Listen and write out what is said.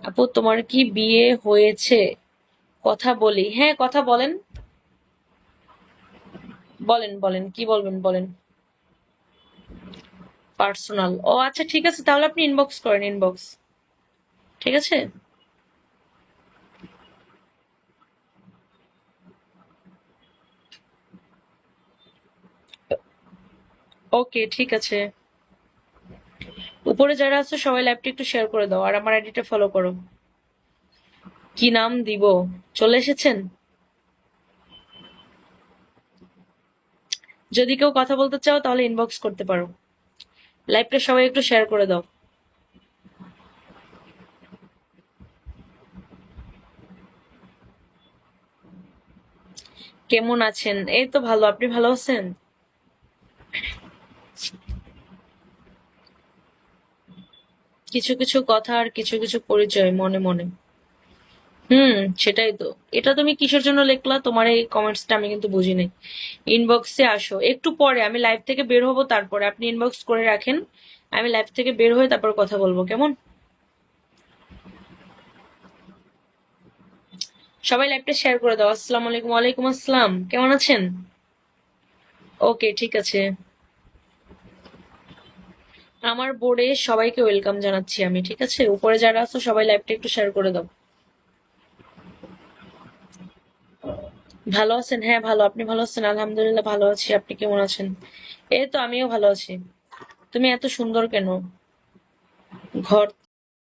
আপু তোমার কি বিয়ে হয়েছে? কথা বলি। হ্যাঁ, কথা বলেন। বলেন বলেন, কি বলবেন বলেন। পার্সোনাল? ও আচ্ছা, ঠিক আছে, তাহলে আপনি ইনবক্স করেন, ইনবক্স। ঠিক আছে। ওকে, ঠিক আছে। উপরে যারা আছো সবাই লাইভটা একটু শেয়ার করে দাও আর আমার আইডিটা ফলো করো। কি নাম দিব? চলে এসেছেন? যদি কেউ কথা বলতে চাও তাহলে ইনবক্স করতে পারো। লাইভটা সবাই একটু শেয়ার করে দাও। কেমন আছেন? এই তো ভালো, আপনি ভালো আছেন? কিছু কিছু কথা আর কিছু কিছু পরিচয় মনে মনে। হুম, সেটাই তো। এটা তুমি কিসের জন্য লিখলা? তোমার এই কমেন্টসটা আমি কিন্তু বুঝি নাই। ইনবক্সে আসো একটু পরে, আমি লাইভ থেকে বের হবো, তারপরে আপনি ইনবক্স করে রাখেন। আমি লাইভ থেকে বের হয়ে তারপর কথা বলবো, কেমন? সবাই লাইভটা শেয়ার করে দাও। আসসালামু আলাইকুম। ওয়ালাইকুম আসসালাম, কেমন আছেন? ওকে, ঠিক আছে। আমার বোর্ডে সবাইকে ওয়েলকাম জানাচ্ছি আমি, ঠিক আছে? উপরে যারা আছো সবাই লাইভটা একটু শেয়ার করে দাও। ভালো আছেন? হ্যাঁ ভালো, আপনি ভালো আছেন? আলহামদুলিল্লাহ ভালো আছি, আপনি কেমন আছেন? এই তো আমিও ভালো আছি। তুমি এত সুন্দর কেন? ঘর